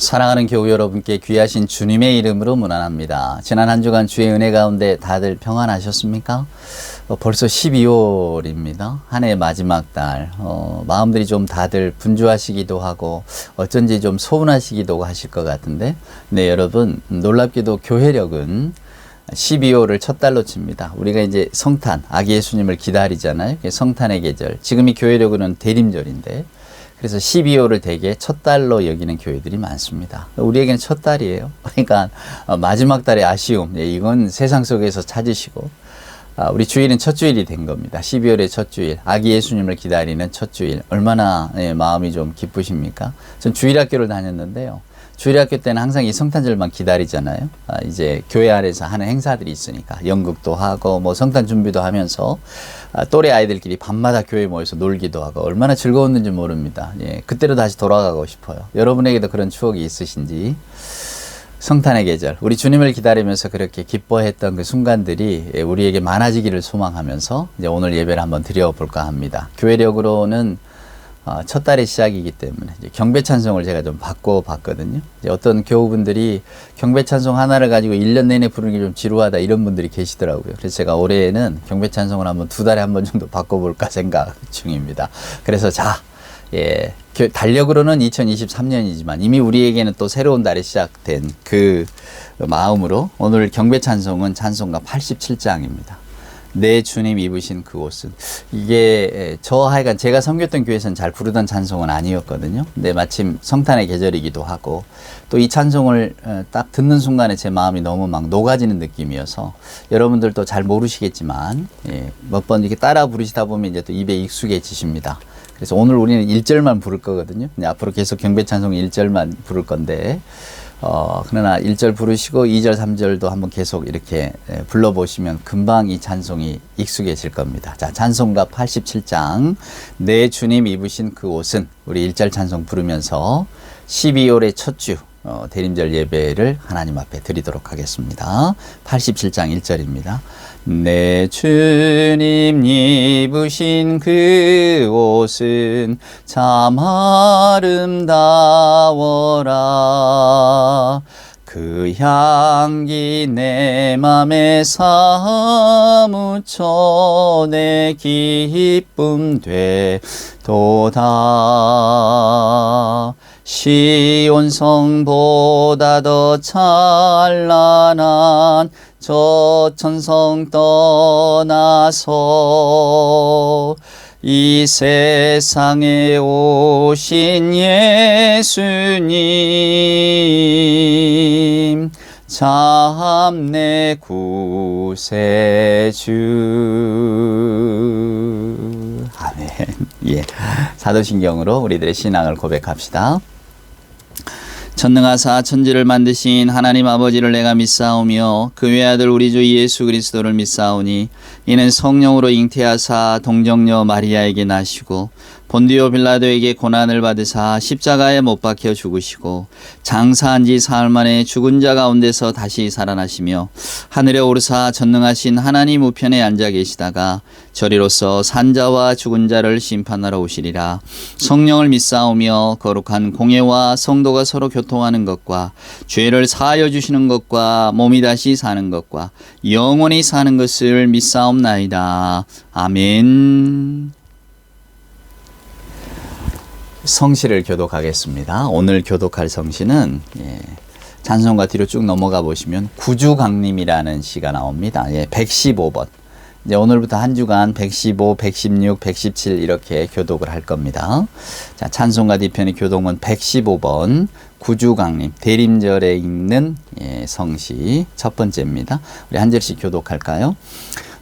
사랑하는 교우 여러분께 귀하신 주님의 이름으로 문안합니다. 지난 한 주간 주의 은혜 가운데 다들 평안하셨습니까? 벌써 12월입니다. 한 해 마지막 달. 마음들이 좀 다들 분주하시기도 하고 어쩐지 좀 소원하시기도 하실 것 같은데, 네, 여러분, 놀랍게도 교회력은 12월을 첫 달로 칩니다. 우리가 이제 성탄, 아기 예수님을 기다리잖아요. 성탄의 계절. 지금이 교회력은 대림절인데, 그래서 12월을 되게 첫 달로 여기는 교회들이 많습니다. 우리에게는 첫 달이에요. 그러니까 마지막 달의 아쉬움, 이건 세상 속에서 찾으시고, 우리 주일은 첫 주일이 된 겁니다. 12월의 첫 주일, 아기 예수님을 기다리는 첫 주일. 얼마나 마음이 좀 기쁘십니까? 전 주일학교를 다녔는데요. 주일학교 때는 항상 이 성탄절만 기다리잖아요. 이제 교회 안에서 하는 행사들이 있으니까 연극도 하고 뭐 성탄 준비도 하면서 또래 아이들끼리 밤마다 교회에 모여서 놀기도 하고 얼마나 즐거웠는지 모릅니다. 예, 그때로 다시 돌아가고 싶어요. 여러분에게도 그런 추억이 있으신지. 성탄의 계절, 우리 주님을 기다리면서 그렇게 기뻐했던 그 순간들이 우리에게 많아지기를 소망하면서 이제 오늘 예배를 한번 드려볼까 합니다. 교회력으로는 첫 달의 시작이기 때문에 이제 경배 찬송을 제가 좀 바꿔봤거든요. 이제 어떤 교우분들이 경배 찬송 하나를 가지고 1년 내내 부르는 게 좀 지루하다 이런 분들이 계시더라고요. 그래서 제가 올해에는 경배 찬송을 한번 2달에 한 번 정도 바꿔볼까 생각 중입니다. 그래서 달력으로는 2023년이지만 이미 우리에게는 또 새로운 달이 시작된 그 마음으로 오늘 경배 찬송은 찬송가 87장입니다. 내 주님 입으신 그 옷은, 이게 하여간 제가 섬겼던 교회에서는 잘 부르던 찬송은 아니었거든요. 근데 마침 성탄의 계절이기도 하고 또 이 찬송을 딱 듣는 순간에 제 마음이 너무 막 녹아지는 느낌이어서 여러분들도 잘 모르시겠지만 몇 번 이렇게 따라 부르시다 보면 이제 또 입에 익숙해지십니다. 그래서 오늘 우리는 1절만 부를 거거든요. 앞으로 계속 경배 찬송 1절만 부를 건데 그러나 1절 부르시고 2절, 3절도 한번 계속 이렇게 불러보시면 금방 이 찬송이 익숙해질 겁니다. 자, 찬송가 87장, 내 주님 입으신 그 옷은, 우리 1절 찬송 부르면서 12월의 첫 주 대림절 예배를 하나님 앞에 드리도록 하겠습니다. 87장 1절입니다. 내 주님 입으신 그 옷은 참 아름다워라. 그 향기 내 맘에 사무쳐 내 기쁨 되도다. 시온 성보다 더 찬란한 저 천성 떠나서 이 세상에 오신 예수님 참 내 구세주. 아멘. 예, 사도신경으로 우리들의 신앙을 고백합시다. 전능하사 천지를 만드신 하나님 아버지를 내가 믿사오며 그 외아들 우리 주 예수 그리스도를 믿사오니 이는 성령으로 잉태하사 동정녀 마리아에게 나시고 본디오 빌라도에게 고난을 받으사 십자가에 못 박혀 죽으시고 장사한 지 사흘 만에 죽은 자 가운데서 다시 살아나시며 하늘에 오르사 전능하신 하나님 우편에 앉아 계시다가 저리로서 산자와 죽은 자를 심판하러 오시리라. 성령을 믿사오며 거룩한 공예와 성도가 서로 교통하는 것과 죄를 사하여 주시는 것과 몸이 다시 사는 것과 영원히 사는 것을 믿사옵나이다. 아멘. 성시를 교독하겠습니다. 오늘 교독할 성시는 찬송가 뒤로 쭉 넘어가 보시면 구주강림이라는 시가 나옵니다. 115번. 이제 오늘부터 한 주간 115, 116, 117 이렇게 교독을 할 겁니다. 자, 찬송가 뒤편의 교독은 115번 구주강림, 대림절에 읽는 성시 첫 번째입니다. 우리 한 절씩 교독할까요?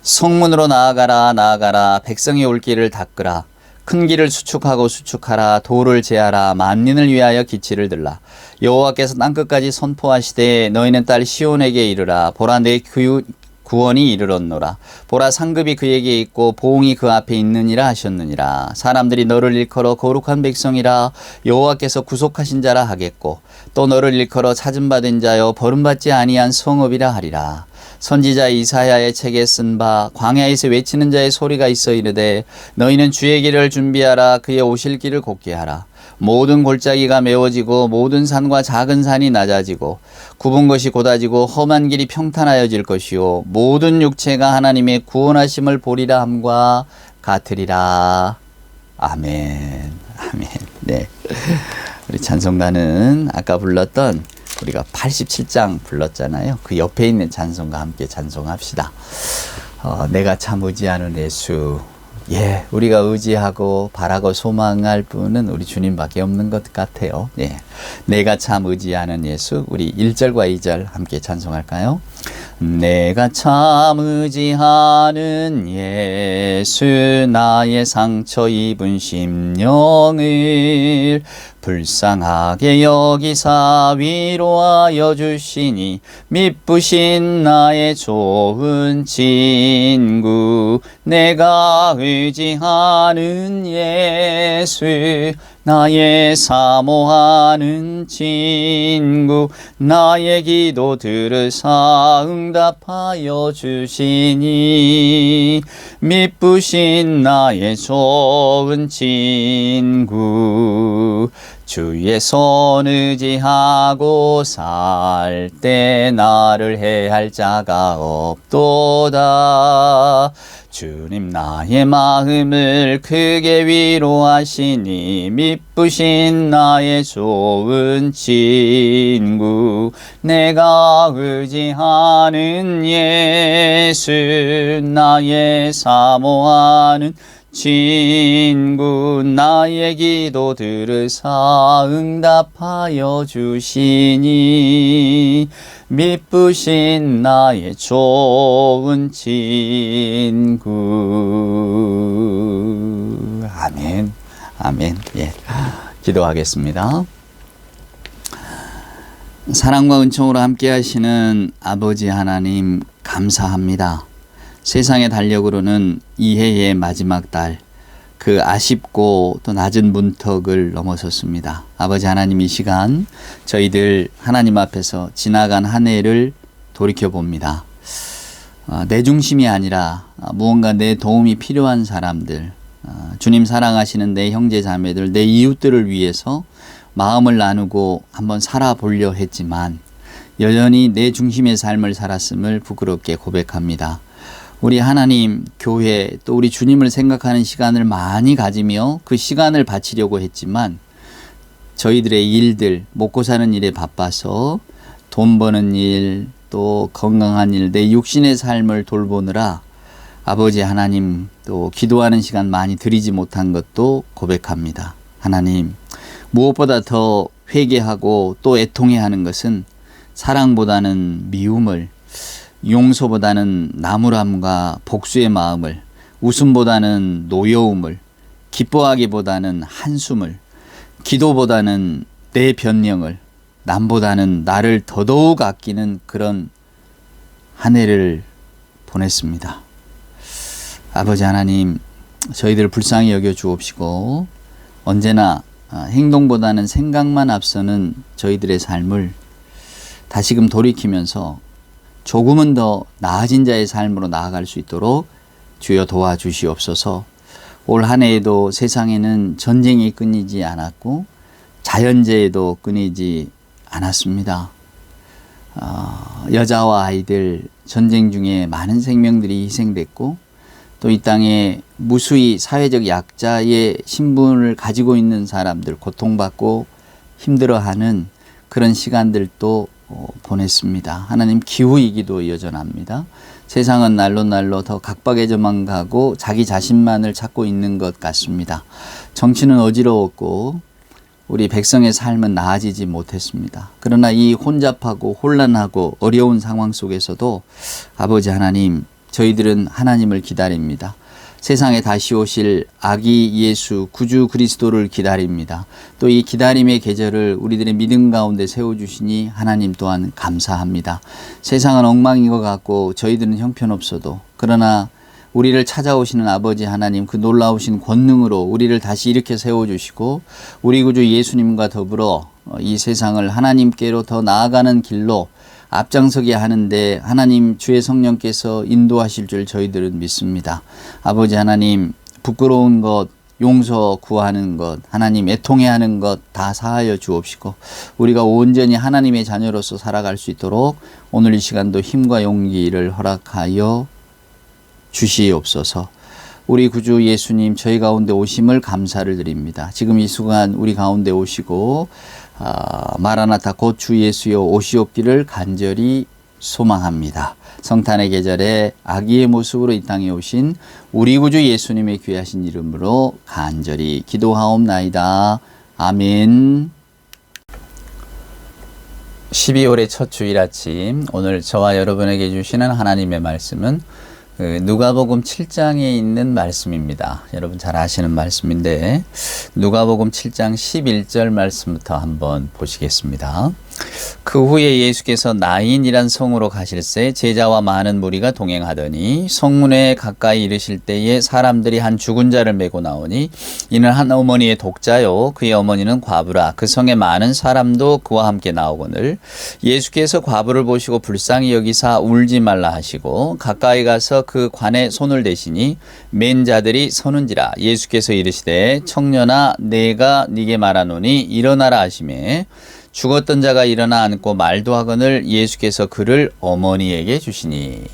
성문으로 나아가라 나아가라, 백성이 올 길을 닦으라. 큰 길을 수축하고 수축하라. 도를 제하라. 만민을 위하여 기치를 들라. 여호와께서 땅끝까지 선포하시되 너희는 딸 시온에게 이르라. 보라, 내 구원이 이르렀노라. 보라, 상급이 그에게 있고 보응이 그 앞에 있느니라 하셨느니라. 사람들이 너를 일컬어 거룩한 백성이라 여호와께서 구속하신 자라 하겠고 또 너를 일컬어 찾음받은 자여 버림받지 아니한 성읍이라 하리라. 선지자 이사야의 책에 쓴 바 광야에서 외치는 자의 소리가 있어 이르되 너희는 주의 길을 준비하라. 그의 오실 길을 곧게 하라. 모든 골짜기가 메워지고 모든 산과 작은 산이 낮아지고 굽은 것이 곧아지고 험한 길이 평탄하여질 것이요 모든 육체가 하나님의 구원하심을 보리라 함과 같으리라. 아멘. 아멘. 네. 우리 찬송가는 아까 불렀던 우리가 87장 불렀잖아요. 그 옆에 있는 찬송과 함께 찬송합시다. 내가 참 의지하는 예수. 예, 우리가 의지하고 바라고 소망할 분은 우리 주님밖에 없는 것 같아요. 예, 내가 참 의지하는 예수. 우리 1절과 2절 함께 찬송할까요? 내가 참 의지하는 예수 나의 상처 입은 심령을 불쌍하게 여기사 위로하여 주시니 미쁘신 나의 좋은 친구 내가 의지하는 예수 나의 사모하는 친구 나의 기도 들으사 응답하여 주시니 미쁘신 나의 좋은 친구 주의 손 의지하고 살 때 나를 해할 자가 없도다. 주님 나의 마음을 크게 위로하시니 미쁘신 나의 좋은 친구 내가 의지하는 예수 나의 사모하는 친구 나의 기도 들으사 응답하여 주시니 미쁘신 나의 좋은 친구. 아멘. 아멘. 예. 기도하겠습니다. 사랑과 은총으로 함께 하시는 아버지 하나님 감사합니다. 세상의 달력으로는 이해의 마지막 달, 그 아쉽고 또 낮은 문턱을 넘어섰습니다. 아버지 하나님 이 시간 저희들 하나님 앞에서 지나간 한 해를 돌이켜봅니다. 내 중심이 아니라 무언가 내 도움이 필요한 사람들, 주님 사랑하시는 내 형제 자매들, 내 이웃들을 위해서 마음을 나누고 한번 살아보려 했지만 여전히 내 중심의 삶을 살았음을 부끄럽게 고백합니다. 우리 하나님, 교회, 또 우리 주님을 생각하는 시간을 많이 가지며 그 시간을 바치려고 했지만 저희들의 일들, 먹고 사는 일에 바빠서 돈 버는 일, 또 건강한 일, 내 육신의 삶을 돌보느라 아버지 하나님 또 기도하는 시간 많이 드리지 못한 것도 고백합니다. 하나님, 무엇보다 더 회개하고 또 애통해야 하는 것은 사랑보다는 미움을, 용서보다는 나무람과 복수의 마음을, 웃음보다는 노여움을, 기뻐하기보다는 한숨을, 기도보다는 내 변명을, 남보다는 나를 더더욱 아끼는 그런 한 해를 보냈습니다. 아버지 하나님, 저희들 불쌍히 여겨 주옵시고 언제나 행동보다는 생각만 앞서는 저희들의 삶을 다시금 돌이키면서 조금은 더 나아진 자의 삶으로 나아갈 수 있도록 주여 도와주시옵소서. 올 한 해에도 세상에는 전쟁이 끊이지 않았고 자연재해도 끊이지 않았습니다. 여자와 아이들 전쟁 중에 많은 생명들이 희생됐고 또 이 땅에 무수히 사회적 약자의 신분을 가지고 있는 사람들, 고통받고 힘들어하는 그런 시간들도 보냈습니다. 하나님, 기후위기도 여전합니다. 세상은 날로 날로 더 각박해져만 가고 자기 자신만을 찾고 있는 것 같습니다. 정치는 어지러웠고 우리 백성의 삶은 나아지지 못했습니다. 그러나 이 혼잡하고 혼란하고 어려운 상황 속에서도 아버지 하나님, 저희들은 하나님을 기다립니다. 세상에 다시 오실 아기 예수 구주 그리스도를 기다립니다. 또 이 기다림의 계절을 우리들의 믿음 가운데 세워주시니 하나님 또한 감사합니다. 세상은 엉망인 것 같고 저희들은 형편없어도, 그러나 우리를 찾아오시는 아버지 하나님 그 놀라우신 권능으로 우리를 다시 일으켜 세워주시고 우리 구주 예수님과 더불어 이 세상을 하나님께로 더 나아가는 길로 앞장서게 하는데 하나님 주의 성령께서 인도하실 줄 저희들은 믿습니다. 아버지 하나님, 부끄러운 것, 용서 구하는 것, 하나님 애통해하는 것 다 사하여 주옵시고 우리가 온전히 하나님의 자녀로서 살아갈 수 있도록 오늘 이 시간도 힘과 용기를 허락하여 주시옵소서. 우리 구주 예수님 저희 가운데 오심을 감사를 드립니다. 지금 이 순간 우리 가운데 오시고 마라나타 곧 주 예수여 오시옵기를 간절히 소망합니다. 성탄의 계절에 아기의 모습으로 이 땅에 오신 우리 구주 예수님의 귀하신 이름으로 간절히 기도하옵나이다. 아멘. 12월의 첫 주일 아침, 오늘 저와 여러분에게 주시는 하나님의 말씀은 누가복음 7장에 있는 말씀입니다. 여러분 잘 아시는 말씀인데 누가복음 7장 11절 말씀부터 한번 보시겠습니다. 그 후에 예수께서 나인이란 성으로 가실새 제자와 많은 무리가 동행하더니 성문에 가까이 이르실 때에 사람들이 한 죽은 자를 메고 나오니 이는 한 어머니의 독자요 그의 어머니는 과부라. 그 성에 많은 사람도 그와 함께 나오거늘 예수께서 과부를 보시고 불쌍히 여기사 울지 말라 하시고 가까이 가서 그 관에 손을 대시니 맨 자들이 서는지라. 예수께서 이르시되 청년아 내가 네게 말하노니 일어나라 하시매 죽었던 자가 일어나 앉고 말도 하거늘 예수께서 그를 어머니에게 주시니.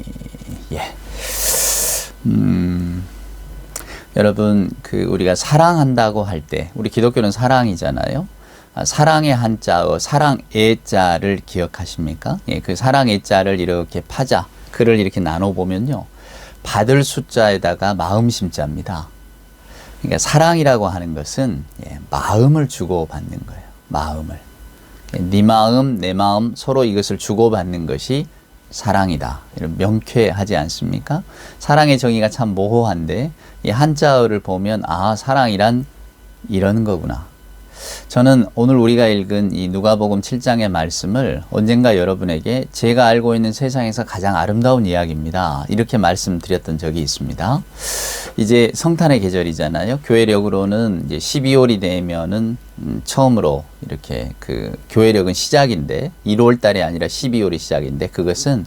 여러분 우리가 사랑한다고 할 때 우리 기독교는 사랑이잖아요. 사랑의 한자어 사랑의 자를 기억하십니까? 그 사랑의 자를 이렇게 파자 글을 이렇게 나눠 보면요 받을 숫자에다가 마음 심자입니다. 그러니까 사랑이라고 하는 것은 마음을 주고받는 거예요. 마음을. 네 마음, 내 마음 서로 이것을 주고받는 것이 사랑이다. 이런 명쾌하지 않습니까? 사랑의 정의가 참 모호한데 이 한자어를 보면 사랑이란 이런 거구나. 저는 오늘 우리가 읽은 이 누가복음 7장의 말씀을 언젠가 여러분에게 제가 알고 있는 세상에서 가장 아름다운 이야기입니다. 이렇게 말씀드렸던 적이 있습니다. 이제 성탄의 계절이잖아요. 교회력으로는 이제 12월이 되면은 처음으로 이렇게 교회력은 시작인데 1월 달이 아니라 12월이 시작인데 그것은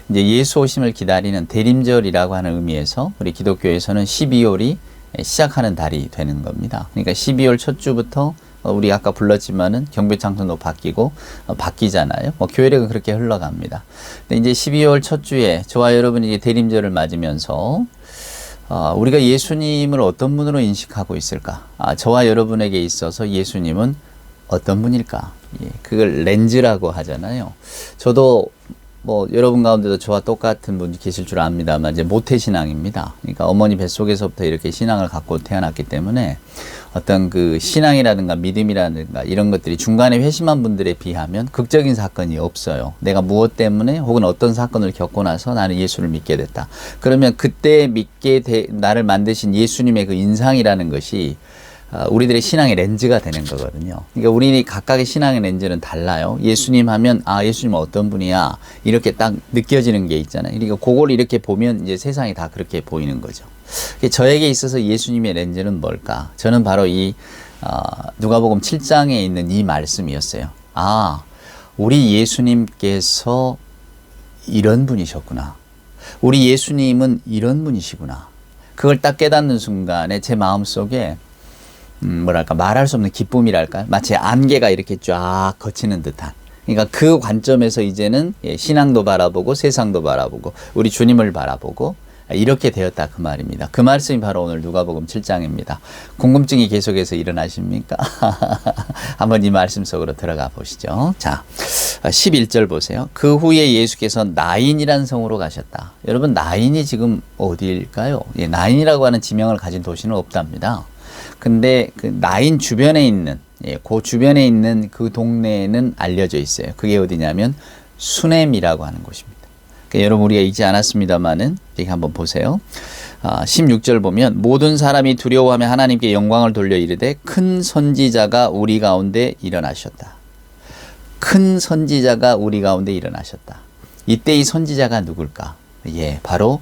이제 예수 오심을 기다리는 대림절이라고 하는 의미에서 우리 기독교에서는 12월이 시작하는 달이 되는 겁니다. 그러니까 12월 첫 주부터 우리 아까 불렀지만은 경배창선도 바뀌고 바뀌잖아요. 교회력은 그렇게 흘러갑니다. 근데 이제 12월 첫 주에 저와 여러분이 이제 대림절을 맞으면서 우리가 예수님을 어떤 분으로 인식하고 있을까? 저와 여러분에게 있어서 예수님은 어떤 분일까? 그걸 렌즈라고 하잖아요. 저도 여러분 가운데도 저와 똑같은 분이 계실 줄 압니다만 이제 모태신앙입니다. 그러니까 어머니 뱃속에서부터 이렇게 신앙을 갖고 태어났기 때문에 어떤 신앙이라든가 믿음이라든가 이런 것들이 중간에 회심한 분들에 비하면 극적인 사건이 없어요. 내가 무엇 때문에 혹은 어떤 사건을 겪고 나서 나는 예수를 믿게 됐다. 그러면 그때 나를 만드신 예수님의 그 인상이라는 것이 우리들의 신앙의 렌즈가 되는 거거든요. 그러니까 우리 각각의 신앙의 렌즈는 달라요. 예수님 하면 예수님은 어떤 분이야 이렇게 딱 느껴지는 게 있잖아요. 그러니까 그걸 이렇게 보면 이제 세상이 다 그렇게 보이는 거죠. 저에게 있어서 예수님의 렌즈는 뭘까? 저는 바로 이 누가복음 7장에 있는 이 말씀이었어요. 우리 예수님께서 이런 분이셨구나. 우리 예수님은 이런 분이시구나. 그걸 딱 깨닫는 순간에 제 마음속에 말할 수 없는 기쁨이랄까? 마치 안개가 이렇게 쫙 거치는 듯한. 그러니까 그 관점에서 이제는 신앙도 바라보고 세상도 바라보고 우리 주님을 바라보고 이렇게 되었다 그 말입니다. 그 말씀이 바로 오늘 누가복음 7장입니다. 궁금증이 계속해서 일어나십니까? 한번 이 말씀 속으로 들어가 보시죠. 자, 11절 보세요. 그 후에 예수께서 나인이라는 성으로 가셨다. 여러분 나인이 지금 어디일까요? 나인이라고 하는 지명을 가진 도시는 없답니다. 근데 그 나인 주변에 있는 그 주변에 있는 그 동네에는 알려져 있어요. 그게 어디냐면 수넴이라고 하는 곳입니다. 그러니까 여러분 우리가 읽지 않았습니다만은 이렇게 한번 보세요. 16절 보면 모든 사람이 두려워하며 하나님께 영광을 돌려 이르되 큰 선지자가 우리 가운데 일어나셨다. 큰 선지자가 우리 가운데 일어나셨다. 이때 이 선지자가 누굴까? 바로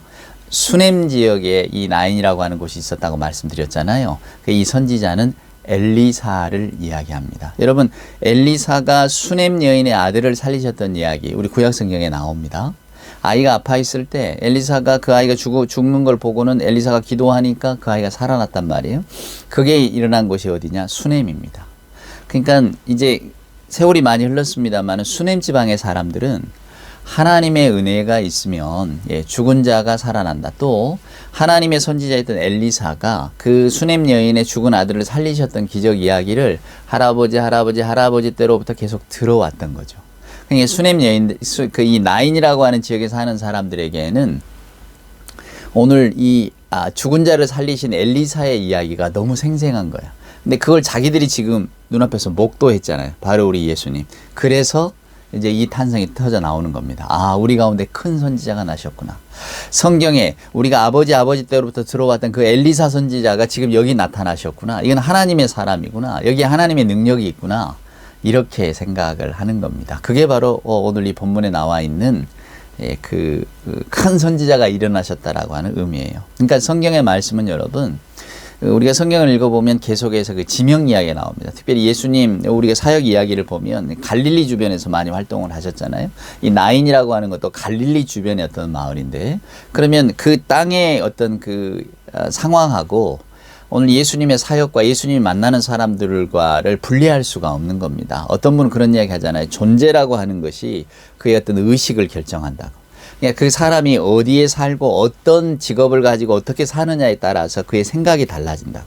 수넴 지역에 이 나인이라고 하는 곳이 있었다고 말씀드렸잖아요. 이 선지자는 엘리사를 이야기합니다. 여러분 엘리사가 수넴 여인의 아들을 살리셨던 이야기 우리 구약 성경에 나옵니다. 아이가 아파 있을 때 엘리사가 그 아이가 죽는 걸 보고는 엘리사가 기도하니까 그 아이가 살아났단 말이에요. 그게 일어난 곳이 어디냐? 수넴입니다. 그러니까 이제 세월이 많이 흘렀습니다만 수넴 지방의 사람들은 하나님의 은혜가 있으면 죽은 자가 살아난다. 또 하나님의 선지자였던 엘리사가 그 수넴 여인의 죽은 아들을 살리셨던 기적 이야기를 할아버지 때로부터 계속 들어왔던 거죠. 그러니까 수넴 여인, 이 나인이라고 하는 지역에 사는 사람들에게는 오늘 이 죽은 자를 살리신 엘리사의 이야기가 너무 생생한 거야. 근데 그걸 자기들이 지금 눈앞에서 목도했잖아요. 바로 우리 예수님. 그래서 이제 이 탄성이 터져 나오는 겁니다. 우리 가운데 큰 선지자가 나셨구나. 성경에 우리가 아버지 때로부터 들어왔던 그 엘리사 선지자가 지금 여기 나타나셨구나. 이건 하나님의 사람이구나. 여기에 하나님의 능력이 있구나. 이렇게 생각을 하는 겁니다. 그게 바로 오늘 이 본문에 나와 있는 그 큰 선지자가 일어나셨다라고 하는 의미예요. 그러니까 성경의 말씀은 여러분, 우리가 성경을 읽어보면 계속해서 그 지명 이야기가 나옵니다. 특별히 예수님, 우리가 사역 이야기를 보면 갈릴리 주변에서 많이 활동을 하셨잖아요. 이 나인이라고 하는 것도 갈릴리 주변의 어떤 마을인데, 그러면 그 땅의 어떤 그 상황하고 오늘 예수님의 사역과 예수님이 만나는 사람들과를 분리할 수가 없는 겁니다. 어떤 분은 그런 이야기 하잖아요. 존재라고 하는 것이 그의 어떤 의식을 결정한다고. 그러니까 그 사람이 어디에 살고 어떤 직업을 가지고 어떻게 사느냐에 따라서 그의 생각이 달라진다고.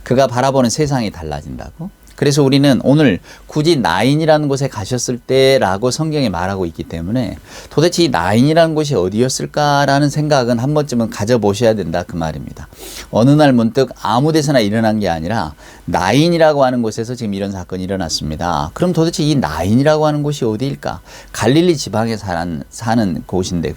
그가 바라보는 세상이 달라진다고. 그래서 우리는 오늘 굳이 나인이라는 곳에 가셨을 때라고 성경에 말하고 있기 때문에 도대체 이 나인이라는 곳이 어디였을까라는 생각은 한 번쯤은 가져보셔야 된다 그 말입니다. 어느 날 문득 아무 데서나 일어난 게 아니라 나인이라고 하는 곳에서 지금 이런 사건이 일어났습니다. 그럼 도대체 이 나인이라고 하는 곳이 어디일까? 갈릴리 지방에 사는 곳인데,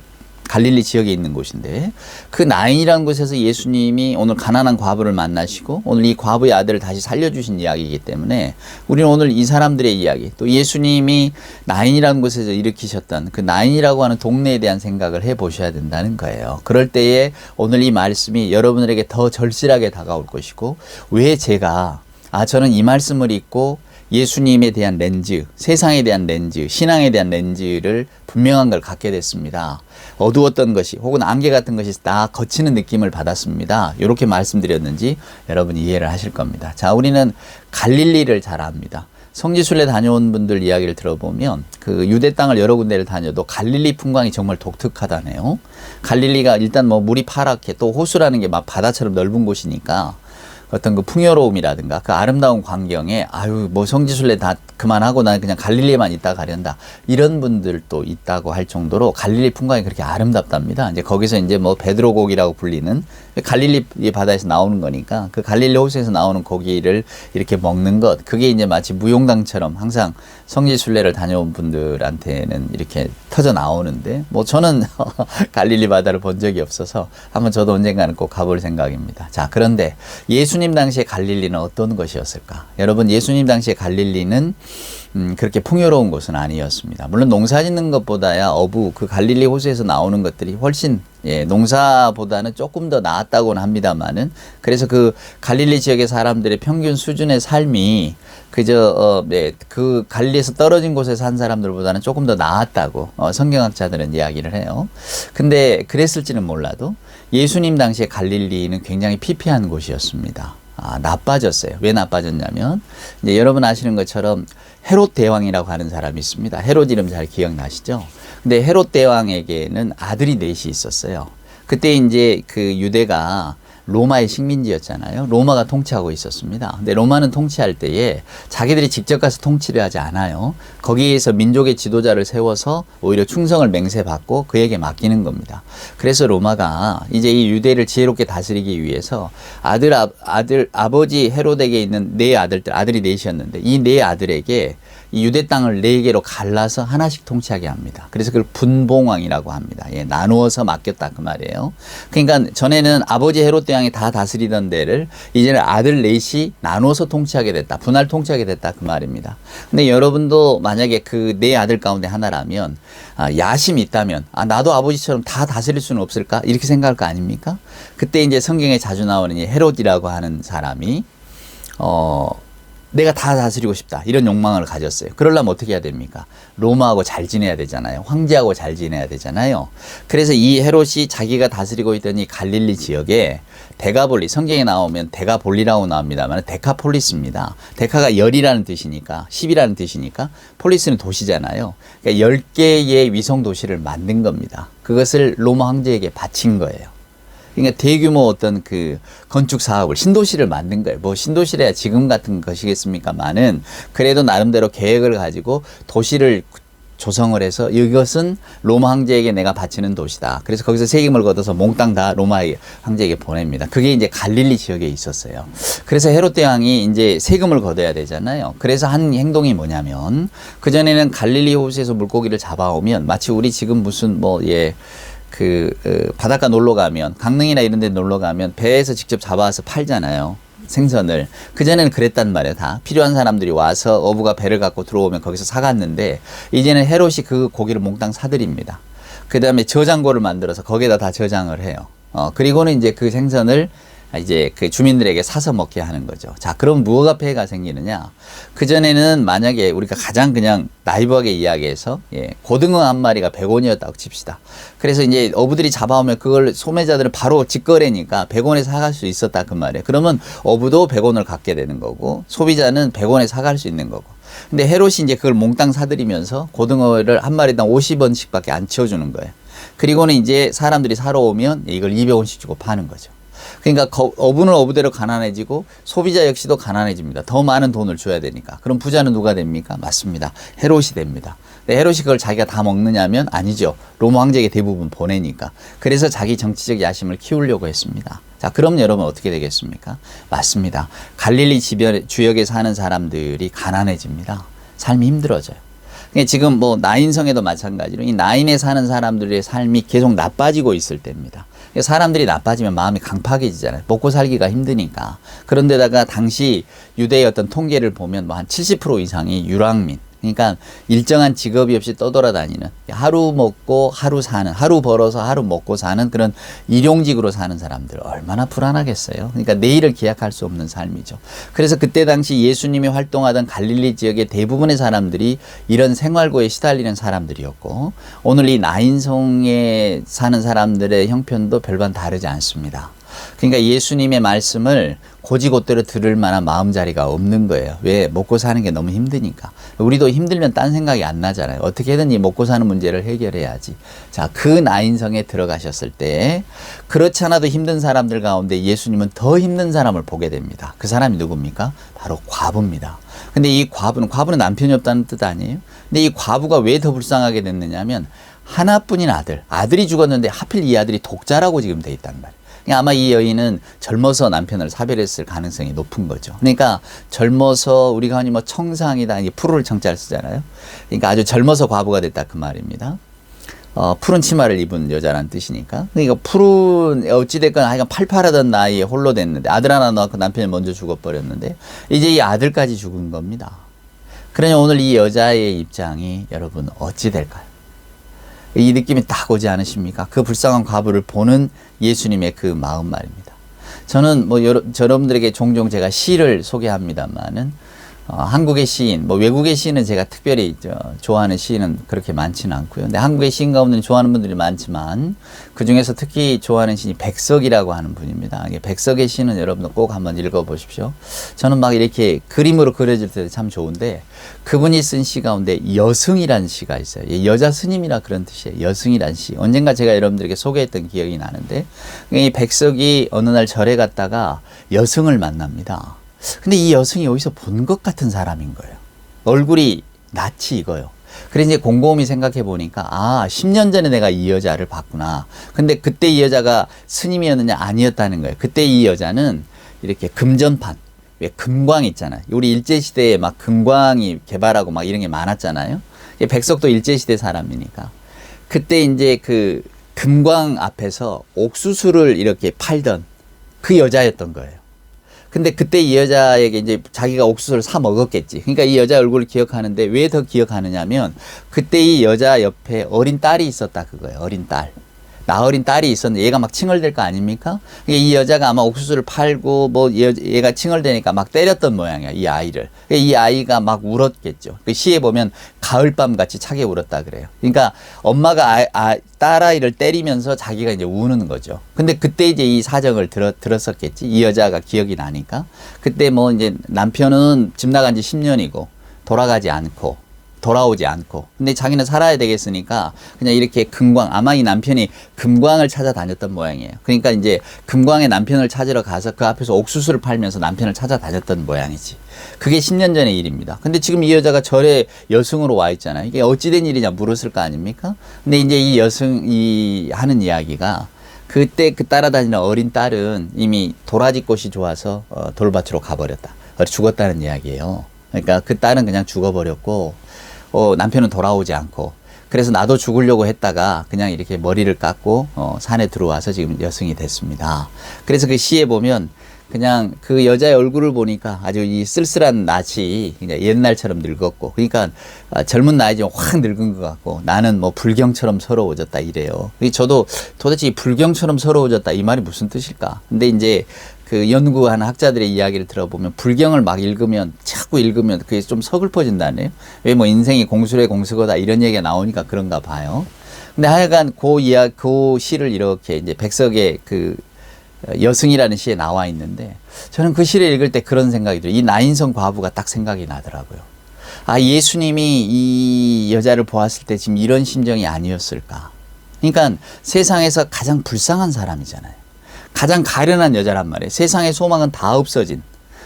갈릴리 지역에 있는 곳인데, 그 나인이라는 곳에서 예수님이 오늘 가난한 과부를 만나시고 오늘 이 과부의 아들을 다시 살려주신 이야기이기 때문에 우리는 오늘 이 사람들의 이야기, 또 예수님이 나인이라는 곳에서 일으키셨던 그 나인이라고 하는 동네에 대한 생각을 해보셔야 된다는 거예요. 그럴 때에 오늘 이 말씀이 여러분들에게 더 절실하게 다가올 것이고, 왜 제가 저는 이 말씀을 읽고 예수님에 대한 렌즈, 세상에 대한 렌즈, 신앙에 대한 렌즈를 분명한 걸 갖게 됐습니다. 어두웠던 것이 혹은 안개 같은 것이 다 거치는 느낌을 받았습니다. 이렇게 말씀드렸는지 여러분이 이해를 하실 겁니다. 자, 우리는 갈릴리를 잘 압니다. 성지순례 다녀온 분들 이야기를 들어보면 그 유대 땅을 여러 군데를 다녀도 갈릴리 풍광이 정말 독특하다네요. 갈릴리가 일단 뭐 물이 파랗게, 또 호수라는 게 막 바다처럼 넓은 곳이니까 어떤 그 풍요로움이라든가 그 아름다운 광경에 뭐 성지순례 다 그만하고 난 그냥 갈릴리에만 있다 가련다, 이런 분들도 있다고 할 정도로 갈릴리 풍광이 그렇게 아름답답니다. 이제 거기서 이제 뭐 베드로 고기라고 불리는 갈릴리 바다에서 나오는 거니까 그 갈릴리 호수에서 나오는 고기를 이렇게 먹는 것, 그게 이제 마치 무용당처럼 항상 성지순례를 다녀온 분들한테는 이렇게 터져 나오는데, 뭐 저는 갈릴리 바다를 본 적이 없어서 한번 저도 언젠가는 꼭 가볼 생각입니다. 자, 그런데 예수님 당시에 갈릴리는 어떤 것이었을까? 여러분, 예수님 당시에 갈릴리는 그렇게 풍요로운 곳은 아니었습니다. 물론 농사 짓는 것보다야 그 갈릴리 호수에서 나오는 것들이 훨씬 농사보다는 조금 더 나았다고는 합니다만은, 그래서 그 갈릴리 지역의 사람들의 평균 수준의 삶이 그 갈릴리에서 떨어진 곳에 산 사람들보다는 조금 더 나았다고 성경학자들은 이야기를 해요. 근데 그랬을지는 몰라도 예수님 당시에 갈릴리는 굉장히 피폐한 곳이었습니다. 나빠졌어요. 왜 나빠졌냐면, 이제 여러분 아시는 것처럼 헤롯 대왕이라고 하는 사람이 있습니다. 헤롯 이름 잘 기억나시죠? 근데 헤롯 대왕에게는 아들이 넷이 있었어요. 그때 이제 그 유대가 로마의 식민지였잖아요. 로마가 통치하고 있었습니다. 근데 로마는 통치할 때에 자기들이 직접 가서 통치를 하지 않아요. 거기에서 민족의 지도자를 세워서 오히려 충성을 맹세받고 그에게 맡기는 겁니다. 그래서 로마가 이제 이 유대를 지혜롭게 다스리기 위해서 아버지 헤롯에게 있는 아들이 넷이었는데 이 네 아들에게 이 유대 땅을 4개로 갈라서 하나씩 통치하게 합니다. 그래서 그걸 분봉왕이라고 합니다. 나누어서 맡겼다 그 말이에요. 그러니까 전에는 아버지 헤롯 대왕이 다 다스리던 데를 이제는 아들 넷이 나누어서 통치하게 됐다. 분할 통치하게 됐다 그 말입니다. 근데 여러분도 만약에 그 네 아들 가운데 하나라면 야심이 있다면 나도 아버지처럼 다 다스릴 수는 없을까? 이렇게 생각할 거 아닙니까? 그때 이제 성경에 자주 나오는 이 헤롯이라고 하는 사람이 내가 다 다스리고 싶다. 이런 욕망을 가졌어요. 그러려면 어떻게 해야 됩니까? 로마하고 잘 지내야 되잖아요. 황제하고 잘 지내야 되잖아요. 그래서 이 헤롯이 자기가 다스리고 있던 이 갈릴리 지역에 데가볼리, 성경에 나오면 데가볼리라고 나옵니다만 데카폴리스입니다. 데카가 열이라는 뜻이니까, 10이라는 뜻이니까 폴리스는 도시잖아요. 그러니까 10개의 위성 도시를 만든 겁니다. 그것을 로마 황제에게 바친 거예요. 그러니까 대규모 어떤 그 건축 사업을, 신도시를 만든 거예요. 뭐 신도시래야 지금 같은 것이겠습니까만은 그래도 나름대로 계획을 가지고 도시를 조성을 해서 이것은 로마 황제에게 내가 바치는 도시다. 그래서 거기서 세금을 걷어서 몽땅 다 로마 황제에게 보냅니다. 그게 이제 갈릴리 지역에 있었어요. 그래서 헤롯 대왕이 이제 세금을 걷어야 되잖아요. 그래서 한 행동이 뭐냐면 그전에는 갈릴리 호수에서 물고기를 잡아오면 마치 우리 지금 무슨 바닷가 놀러 가면, 강릉이나 이런 데 놀러 가면 배에서 직접 잡아와서 팔잖아요. 생선을. 그전에는 그랬단 말이에요. 다 필요한 사람들이 와서 어부가 배를 갖고 들어오면 거기서 사갔는데 이제는 헤롯이 그 고기를 몽땅 사들입니다. 그 다음에 저장고를 만들어서 거기에다 다 저장을 해요. 그리고는 이제 그 생선을 이제 그 주민들에게 사서 먹게 하는 거죠. 자, 그럼 무엇가 폐해가 생기느냐? 그전에는 만약에 우리가 가장 그냥 나이브하게 이야기해서, 고등어 한 마리가 100원이었다고 칩시다. 그래서 이제 어부들이 잡아오면 그걸 소매자들은 바로 직거래니까 100원에 사갈 수 있었다 그 말이에요. 그러면 어부도 100원을 갖게 되는 거고 소비자는 100원에 사갈 수 있는 거고. 근데 헤롯이 이제 그걸 몽땅 사들이면서 고등어를 한 마리당 50원씩 밖에 안 치워주는 거예요. 그리고는 이제 사람들이 사러 오면 이걸 200원씩 주고 파는 거죠. 그러니까 어부는 어부대로 가난해지고 소비자 역시도 가난해집니다. 더 많은 돈을 줘야 되니까. 그럼 부자는 누가 됩니까? 맞습니다. 헤롯이 됩니다. 근데 헤롯이 그걸 자기가 다 먹느냐면 아니죠. 로마 황제에게 대부분 보내니까. 그래서 자기 정치적 야심을 키우려고 했습니다. 자, 그럼 여러분 어떻게 되겠습니까? 맞습니다. 갈릴리 주역에 사는 사람들이 가난해집니다. 삶이 힘들어져요. 지금 뭐 나인성에도 마찬가지로 이 나인에 사는 사람들의 삶이 계속 나빠지고 있을 때입니다. 사람들이 나빠지면 마음이 강팍해지잖아요. 먹고 살기가 힘드니까. 그런데다가 당시 유대의 어떤 통계를 보면 뭐 한 70% 이상이 유랑민. 그러니까 일정한 직업이 없이 떠돌아다니는, 하루 먹고 하루 사는, 하루 벌어서 하루 먹고 사는 그런 일용직으로 사는 사람들 얼마나 불안하겠어요. 그러니까 내일을 기약할 수 없는 삶이죠. 그래서 그때 당시 예수님이 활동하던 갈릴리 지역의 대부분의 사람들이 이런 생활고에 시달리는 사람들이었고, 오늘 이 나인성에 사는 사람들의 형편도 별반 다르지 않습니다. 그러니까 예수님의 말씀을 고지곳대로 들을 만한 마음자리가 없는 거예요. 왜? 먹고 사는 게 너무 힘드니까. 우리도 힘들면 딴 생각이 안 나잖아요. 어떻게든 이 먹고 사는 문제를 해결해야지. 자, 그 나인성에 들어가셨을 때 그렇지 않아도 힘든 사람들 가운데 예수님은 더 힘든 사람을 보게 됩니다. 그 사람이 누굽니까? 바로 과부입니다. 근데 이 과부는 남편이 없다는 뜻 아니에요? 근데 이 과부가 왜 더 불쌍하게 됐느냐면 하나뿐인 아들이 죽었는데 하필 이 아들이 독자라고 지금 돼 있단 말이에요. 아마 이 여인은 젊어서 남편을 사별했을 가능성이 높은 거죠. 그러니까 젊어서 우리가 흔히 뭐 청상이다, 이게 푸르를 청자를 쓰잖아요. 그러니까 아주 젊어서 과부가 됐다 그 말입니다. 푸른 치마를 입은 여자라는 뜻이니까. 그러니까 푸른 어찌됐건 하여간 팔팔하던 나이에 홀로 됐는데 아들 하나 낳고 남편이 먼저 죽어버렸는데 이제 이 아들까지 죽은 겁니다. 그러니 오늘 이 여자의 입장이 여러분 어찌 될까요? 이 느낌이 딱 오지 않으십니까? 그 불쌍한 과부를 보는 예수님의 그 마음 말입니다. 저는 뭐 여러분들에게 종종 제가 시를 소개합니다만은 한국의 시인, 뭐 외국의 시인은 제가 특별히 좋아하는 시인은 그렇게 많지는 않고요. 근데 한국의 시인 가운데는 좋아하는 분들이 많지만 그 중에서 특히 좋아하는 시인이 백석이라고 하는 분입니다. 백석의 시는 여러분들 꼭 한번 읽어보십시오. 저는 막 이렇게 그림으로 그려질 때 참 좋은데 그분이 쓴 시 가운데 여승이라는 시가 있어요. 여자 스님이라 그런 뜻이에요. 여승이라는 시. 언젠가 제가 여러분들에게 소개했던 기억이 나는데 이 백석이 어느 날 절에 갔다가 여승을 만납니다. 근데 이 여성이 어디서 본 것 같은 사람인 거예요. 얼굴이 낯이 익어요. 그래서 이제 곰곰이 생각해 보니까 10년 전에 내가 이 여자를 봤구나. 근데 그때 이 여자가 스님이었느냐? 아니었다는 거예요. 그때 이 여자는 이렇게 금전판, 왜 금광 있잖아요. 우리 일제시대에 막 금광이 개발하고 막 이런 게 많았잖아요. 백석도 일제시대 사람이니까. 그때 이제 그 금광 앞에서 옥수수를 이렇게 팔던 그 여자였던 거예요. 근데 그때 이 여자에게 이제 자기가 옥수수를 사 먹었겠지. 그러니까 이 여자 얼굴을 기억하는데 왜 더 기억하느냐면 그때 이 여자 옆에 어린 딸이 있었다 그거예요. 어린 딸. 나어린 딸이 있었는데 얘가 막 칭얼댈 거 아닙니까? 그러니까 이 여자가 아마 옥수수를 팔고 뭐 얘가 칭얼대니까 막 때렸던 모양이야, 이 아이를. 그러니까 이 아이가 막 울었겠죠. 그 시에 보면 가을밤 같이 차게 울었다 그래요. 그러니까 엄마가 딸아이를 때리면서 자기가 이제 우는 거죠. 근데 그때 이제 이 사정을 들었었겠지. 이 여자가 기억이 나니까. 그때 뭐 이제 남편은 집 나간 지 10년이고 돌아오지 않고. 근데 자기는 살아야 되겠으니까 그냥 이렇게 아마 이 남편이 금광을 찾아다녔던 모양이에요. 그러니까 이제 금광에 남편을 찾으러 가서 그 앞에서 옥수수를 팔면서 남편을 찾아다녔던 모양이지. 그게 10년 전의 일입니다. 근데 지금 이 여자가 절에 여승으로 와 있잖아요. 이게 어찌된 일이냐 물었을 거 아닙니까? 근데 이제 이 여승이 하는 이야기가 그때 그 따라다니는 어린 딸은 이미 도라지꽃이 좋아서 돌밭으로 가버렸다. 죽었다는 이야기예요. 그러니까 그 딸은 그냥 죽어버렸고 남편은 돌아오지 않고, 그래서 나도 죽으려고 했다가 그냥 이렇게 머리를 깎고 산에 들어와서 지금 여승이 됐습니다. 그래서 그 시에 보면 그냥 그 여자의 얼굴을 보니까 아주 이 쓸쓸한 낯이 그냥 옛날처럼 늙었고, 그러니까 젊은 나이지만 확 늙은 것 같고, 나는 뭐 불경처럼 서러워졌다 이래요. 저도 도대체 이 불경처럼 서러워졌다 이 말이 무슨 뜻일까? 근데 이제 그 연구하는 학자들의 이야기를 들어보면 불경을 막 자꾸 읽으면 그게 좀 서글퍼진다네요. 왜 뭐 인생이 공수래 공수거다 이런 얘기가 나오니까 그런가 봐요. 근데 하여간 그 시를 이렇게 이제 백석의 그 여승이라는 시에 나와 있는데, 저는 그 시를 읽을 때 그런 생각이 들어요. 이 나인성 과부가 딱 생각이 나더라고요. 아, 예수님이 이 여자를 보았을 때 지금 이런 심정이 아니었을까. 그러니까 세상에서 가장 불쌍한 사람이잖아요. 가장 가련한 여자란 말이에요. 세상의 소망은 다 없어진.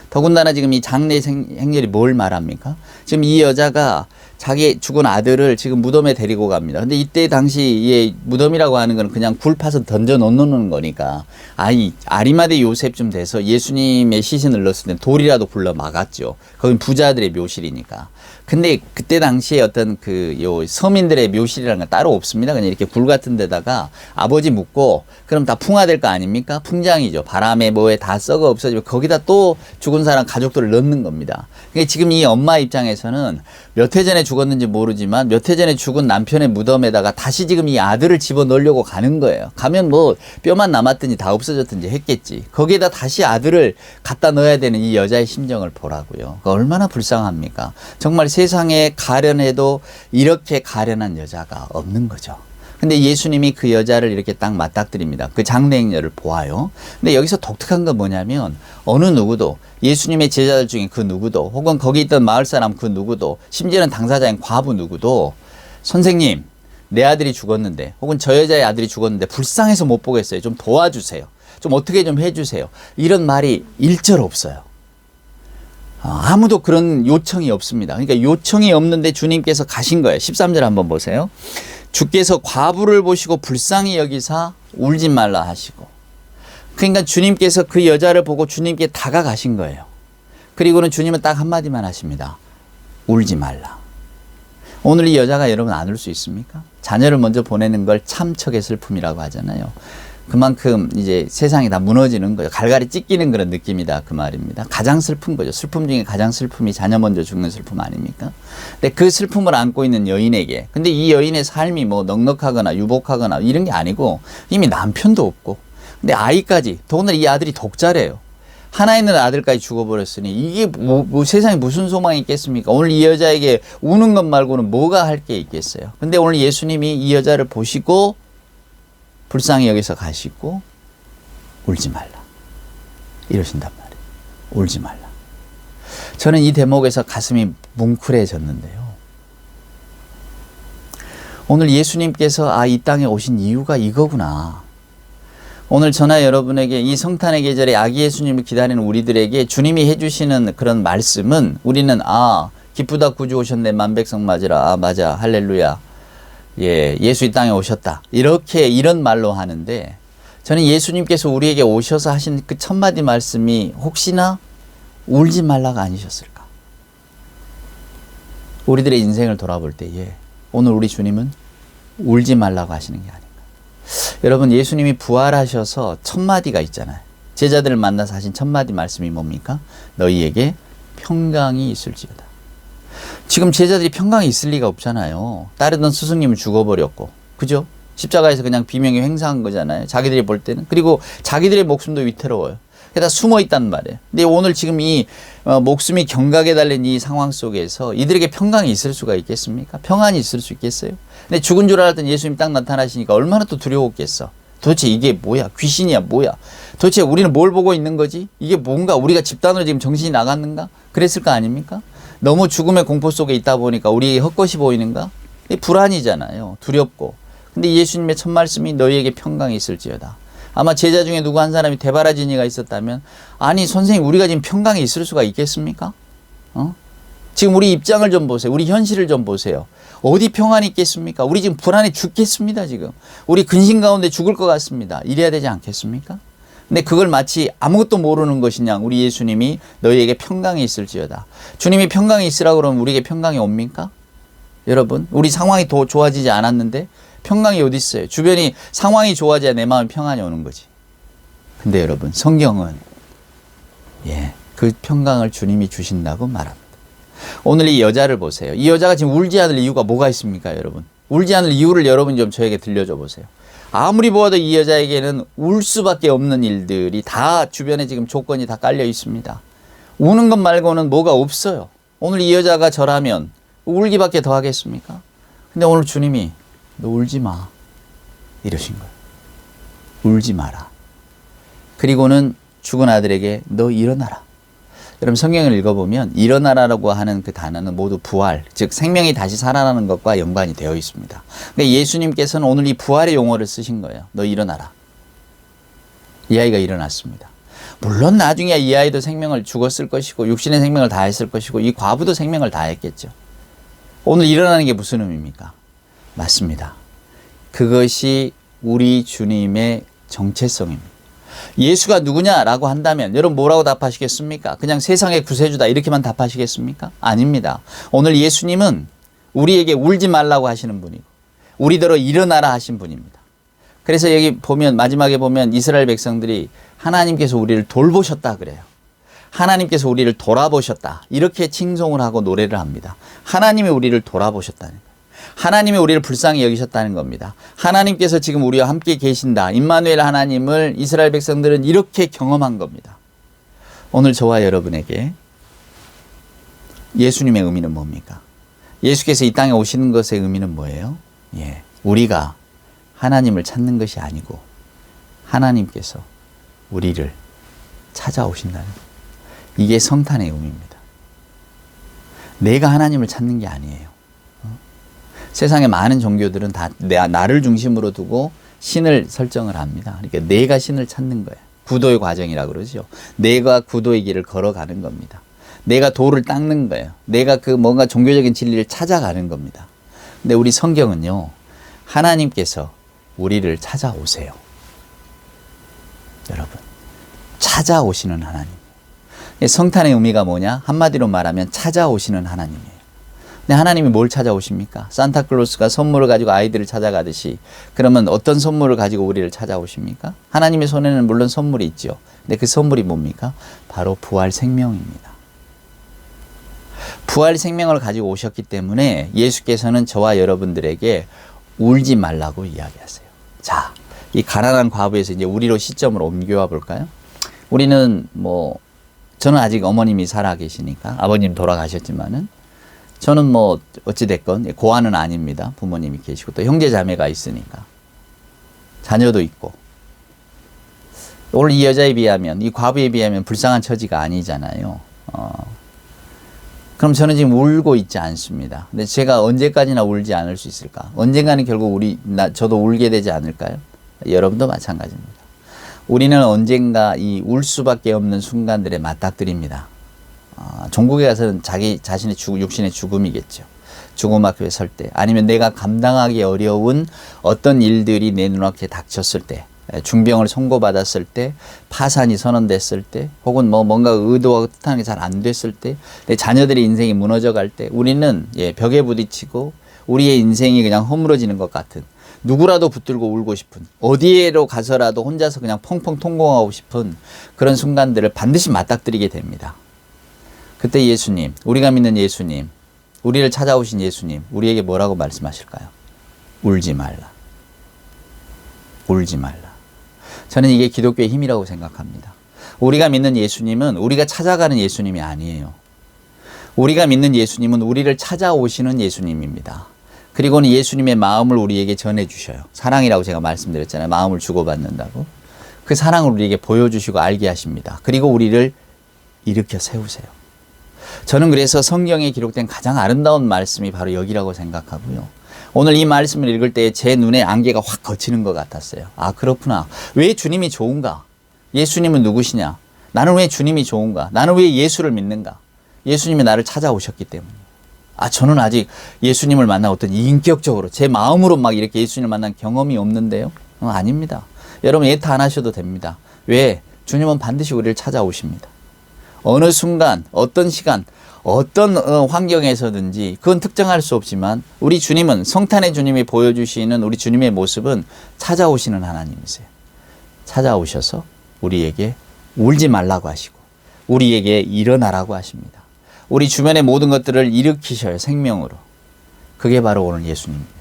더군다나 지금 이 장례 행렬이 뭘 말합니까? 지금 이 여자가 자기 죽은 아들을 지금 무덤에 데리고 갑니다. 근데 이때 당시에 무덤이라고 하는 건 그냥 굴 파서 던져 놓는 거니까, 아리마대 요셉쯤 돼서 예수님의 시신을 넣었을 때 돌이라도 굴러 막았죠. 거긴 부자들의 묘실이니까. 근데 그때 당시에 어떤 서민들의 묘실이라는 건 따로 없습니다. 그냥 이렇게 굴 같은 데다가 아버지 묻고 그럼 다 풍화될 거 아닙니까? 풍장이죠. 바람에 뭐에 다 썩어 없어지면 거기다 또 죽은 사람 가족들을 넣는 겁니다. 그러니까 지금 이 엄마 입장에서는 몇 해 전에 죽었는지 모르지만 몇 해 전에 죽은 남편의 무덤에다가 다시 지금 이 아들을 집어넣으려고 가는 거예요. 가면 뭐 뼈만 남았든지 다 없어졌든지 했겠지. 거기에다 다시 아들을 갖다 넣어야 되는 이 여자의 심정을 보라고요. 얼마나 불쌍합니까? 정말 세상에 가련해도 이렇게 가련한 여자가 없는 거죠. 근데 예수님이 그 여자를 이렇게 딱 맞닥뜨립니다. 그 장례 행렬을 보아요. 근데 여기서 독특한 건 뭐냐면, 어느 누구도, 예수님의 제자들 중에 그 누구도, 혹은 거기 있던 마을 사람 그 누구도, 심지어는 당사자인 과부 누구도, 선생님, 내 아들이 죽었는데, 혹은 저 여자의 아들이 죽었는데 불쌍해서 못 보겠어요. 좀 도와주세요. 좀 어떻게 좀 해주세요. 이런 말이 일절 없어요. 아무도 그런 요청이 없습니다. 그러니까 요청이 없는데 주님께서 가신 거예요. 13절 한번 보세요. 주께서 과부를 보시고 불쌍히 여기사 울지 말라 하시고. 그러니까 주님께서 그 여자를 보고 주님께 다가가신 거예요. 그리고는 주님은 딱 한마디만 하십니다. 울지 말라. 오늘 이 여자가 여러분 안 울 수 있습니까? 자녀를 먼저 보내는 걸 참척의 슬픔이라고 하잖아요. 그만큼 이제 세상이 다 무너지는 거예요. 갈갈이 찢기는 그런 느낌이다 그 말입니다. 가장 슬픈 거죠. 슬픔 중에 가장 슬픔이 자녀 먼저 죽는 슬픔 아닙니까? 근데 그 슬픔을 안고 있는 여인에게, 근데 이 여인의 삶이 뭐 넉넉하거나 유복하거나 이런 게 아니고 이미 남편도 없고, 근데 아이까지, 더군다나 이 아들이 독자래요. 하나 있는 아들까지 죽어버렸으니 이게 뭐 세상에 무슨 소망이 있겠습니까? 오늘 이 여자에게 우는 것 말고는 뭐가 할 게 있겠어요? 근데 오늘 예수님이 이 여자를 보시고 불쌍히 여기서 가시고 울지 말라 이러신단 말이에요. 울지 말라. 저는 이 대목에서 가슴이 뭉클해졌는데요. 오늘 예수님께서 이 땅에 오신 이유가 이거구나. 오늘 저나 여러분에게 이 성탄의 계절에 아기 예수님을 기다리는 우리들에게 주님이 해주시는 그런 말씀은, 우리는 기쁘다 구주 오셨네 만백성 맞으라, 맞아 할렐루야, 예수 이 땅에 오셨다, 이런 말로 하는데, 저는 예수님께서 우리에게 오셔서 하신 그 첫마디 말씀이 혹시나 울지 말라가 아니셨을까? 우리들의 인생을 돌아볼 때에 오늘 우리 주님은 울지 말라고 하시는 게 아닌가. 여러분, 예수님이 부활하셔서 첫마디가 있잖아요. 제자들을 만나서 하신 첫마디 말씀이 뭡니까? 너희에게 평강이 있을지어다. 지금 제자들이 평강이 있을 리가 없잖아요. 따르던 스승님은 죽어버렸고, 그죠? 십자가에서 그냥 비명이 횡상한 거잖아요. 자기들이 볼 때는. 그리고 자기들의 목숨도 위태로워요. 게다가 숨어 있단 말이에요. 근데 오늘 지금 이 목숨이 경각에 달린 이 상황 속에서 이들에게 평강이 있을 수가 있겠습니까? 평안이 있을 수 있겠어요? 근데 죽은 줄 알았던 예수님 딱 나타나시니까 얼마나 또 두려웠겠어. 도대체 이게 뭐야? 귀신이야 뭐야? 도대체 우리는 뭘 보고 있는 거지? 이게 뭔가 우리가 집단으로 지금 정신이 나갔는가? 그랬을 거 아닙니까? 너무 죽음의 공포 속에 있다 보니까 우리에게 헛것이 보이는가? 불안이잖아요. 두렵고. 근데 예수님의 첫 말씀이 너희에게 평강이 있을지어다. 아마 제자 중에 누구 한 사람이 대바라지니가 있었다면, 아니 선생님 우리가 지금 평강이 있을 수가 있겠습니까? 지금 우리 입장을 좀 보세요. 우리 현실을 좀 보세요. 어디 평안이 있겠습니까? 우리 지금 불안해 죽겠습니다. 지금 우리 근심 가운데 죽을 것 같습니다. 이래야 되지 않겠습니까? 근데 그걸 마치 아무것도 모르는 것이냐. 우리 예수님이 너희에게 평강이 있을지어다. 주님이 평강이 있으라고 그러면 우리에게 평강이 옵니까? 여러분, 우리 상황이 더 좋아지지 않았는데 평강이 어디 있어요? 주변이 상황이 좋아져야 내 마음에 평안이 오는 거지. 근데 여러분, 성경은 그 평강을 주님이 주신다고 말합니다. 오늘 이 여자를 보세요. 이 여자가 지금 울지 않을 이유가 뭐가 있습니까, 여러분? 울지 않을 이유를 여러분 좀 저에게 들려줘 보세요. 아무리 보아도 이 여자에게는 울 수밖에 없는 일들이 다 주변에 지금 조건이 다 깔려 있습니다. 우는 것 말고는 뭐가 없어요. 오늘 이 여자가 저라면 울기밖에 더 하겠습니까? 근데 오늘 주님이 너 울지 마 이러신 거예요. 울지 마라. 그리고는 죽은 아들에게 너 일어나라. 여러분 성경을 읽어보면 일어나라라고 하는 그 단어는 모두 부활, 즉 생명이 다시 살아나는 것과 연관이 되어 있습니다. 그러니까 예수님께서는 오늘 이 부활의 용어를 쓰신 거예요. 너 일어나라. 이 아이가 일어났습니다. 물론 나중에 이 아이도 생명을 죽었을 것이고 육신의 생명을 다했을 것이고 이 과부도 생명을 다했겠죠. 오늘 일어나는 게 무슨 의미입니까? 맞습니다. 그것이 우리 주님의 정체성입니다. 예수가 누구냐라고 한다면 여러분 뭐라고 답하시겠습니까? 그냥 세상의 구세주다 이렇게만 답하시겠습니까? 아닙니다. 오늘 예수님은 우리에게 울지 말라고 하시는 분이고 우리더러 일어나라 하신 분입니다. 그래서 여기 보면 마지막에 보면 이스라엘 백성들이 하나님께서 우리를 돌보셨다 그래요. 하나님께서 우리를 돌아보셨다 이렇게 칭송을 하고 노래를 합니다. 하나님이 우리를 돌아보셨다는 거예요. 하나님이 우리를 불쌍히 여기셨다는 겁니다. 하나님께서 지금 우리와 함께 계신다. 임마누엘 하나님을 이스라엘 백성들은 이렇게 경험한 겁니다. 오늘 저와 여러분에게 예수님의 의미는 뭡니까? 예수께서 이 땅에 오시는 것의 의미는 뭐예요? 우리가 하나님을 찾는 것이 아니고 하나님께서 우리를 찾아오신다는 것. 이게 성탄의 의미입니다. 내가 하나님을 찾는 게 아니에요. 세상의 많은 종교들은 다 나를 중심으로 두고 신을 설정을 합니다. 그러니까 내가 신을 찾는 거예요. 구도의 과정이라고 그러죠. 내가 구도의 길을 걸어가는 겁니다. 내가 도를 닦는 거예요. 내가 그 뭔가 종교적인 진리를 찾아가는 겁니다. 근데 우리 성경은요. 하나님께서 우리를 찾아오세요. 여러분. 찾아오시는 하나님. 성탄의 의미가 뭐냐? 한마디로 말하면 찾아오시는 하나님이에요. 근데 하나님이 뭘 찾아오십니까? 산타클로스가 선물을 가지고 아이들을 찾아가듯이 그러면 어떤 선물을 가지고 우리를 찾아오십니까? 하나님의 손에는 물론 선물이 있죠. 근데 그 선물이 뭡니까? 바로 부활 생명입니다. 부활 생명을 가지고 오셨기 때문에 예수께서는 저와 여러분들에게 울지 말라고 이야기하세요. 자, 이 가난한 과부에서 이제 우리로 시점을 옮겨와 볼까요? 우리는 저는 아직 어머님이 살아 계시니까 아버님 돌아가셨지만은 저는 어찌됐건 고아는 아닙니다. 부모님이 계시고 또 형제 자매가 있으니까 자녀도 있고 오늘 이 여자에 비하면 이 과부에 비하면 불쌍한 처지가 아니잖아요. 그럼 저는 지금 울고 있지 않습니다. 근데 제가 언제까지나 울지 않을 수 있을까? 언젠가는 결국 저도 울게 되지 않을까요? 여러분도 마찬가지입니다. 우리는 언젠가 이 울 수밖에 없는 순간들에 맞닥뜨립니다. 종국에 가서는 자기 자신의 육신의 죽음이겠죠. 죽음 앞에 설 때 아니면 내가 감당하기 어려운 어떤 일들이 내 눈앞에 닥쳤을 때 중병을 선고받았을 때 파산이 선언됐을 때 혹은 뭔가 의도와 뜻하는 게 잘 안 됐을 때 내 자녀들의 인생이 무너져 갈 때 우리는 벽에 부딪히고 우리의 인생이 그냥 허물어지는 것 같은 누구라도 붙들고 울고 싶은 어디에로 가서라도 혼자서 그냥 펑펑 통곡하고 싶은 그런 순간들을 반드시 맞닥뜨리게 됩니다. 그때 예수님, 우리가 믿는 예수님, 우리를 찾아오신 예수님, 우리에게 뭐라고 말씀하실까요? 울지 말라. 울지 말라. 저는 이게 기독교의 힘이라고 생각합니다. 우리가 믿는 예수님은 우리가 찾아가는 예수님이 아니에요. 우리가 믿는 예수님은 우리를 찾아오시는 예수님입니다. 그리고는 예수님의 마음을 우리에게 전해주셔요. 사랑이라고 제가 말씀드렸잖아요. 마음을 주고받는다고. 그 사랑을 우리에게 보여주시고 알게 하십니다. 그리고 우리를 일으켜 세우세요. 저는 그래서 성경에 기록된 가장 아름다운 말씀이 바로 여기라고 생각하고요. 오늘 이 말씀을 읽을 때 제 눈에 안개가 확 거치는 것 같았어요. 아, 그렇구나. 왜 주님이 좋은가? 예수님은 누구시냐? 나는 왜 주님이 좋은가? 나는 왜 예수를 믿는가? 예수님이 나를 찾아오셨기 때문에. 아, 저는 아직 예수님을 만나 어떤 인격적으로 제 마음으로 막 이렇게 예수님을 만난 경험이 없는데요. 아닙니다. 여러분 애타 안 하셔도 됩니다. 왜? 주님은 반드시 우리를 찾아오십니다. 어느 순간, 어떤 시간, 어떤 환경에서든지 그건 특정할 수 없지만 우리 주님은, 성탄의 주님이 보여주시는 우리 주님의 모습은 찾아오시는 하나님이세요. 찾아오셔서 우리에게 울지 말라고 하시고 우리에게 일어나라고 하십니다. 우리 주변의 모든 것들을 일으키셔요. 생명으로. 그게 바로 오늘 예수님입니다.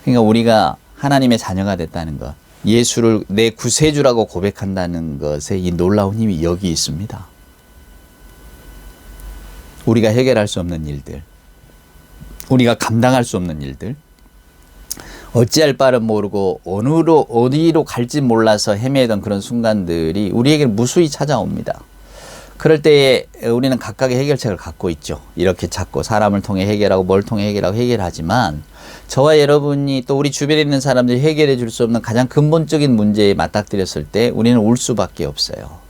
그러니까 우리가 하나님의 자녀가 됐다는 것, 예수를 내 구세주라고 고백한다는 것에 이 놀라운 힘이 여기 있습니다. 우리가 해결할 수 없는 일들, 우리가 감당할 수 없는 일들, 어찌할 바를 모르고 어디로 갈지 몰라서 헤매던 그런 순간들이 우리에게 무수히 찾아옵니다. 그럴 때에 우리는 각각의 해결책을 갖고 있죠. 이렇게 찾고 사람을 통해 해결하고 뭘 통해 해결하고 해결하지만 저와 여러분이 또 우리 주변에 있는 사람들이 해결해 줄 수 없는 가장 근본적인 문제에 맞닥뜨렸을 때 우리는 울 수밖에 없어요.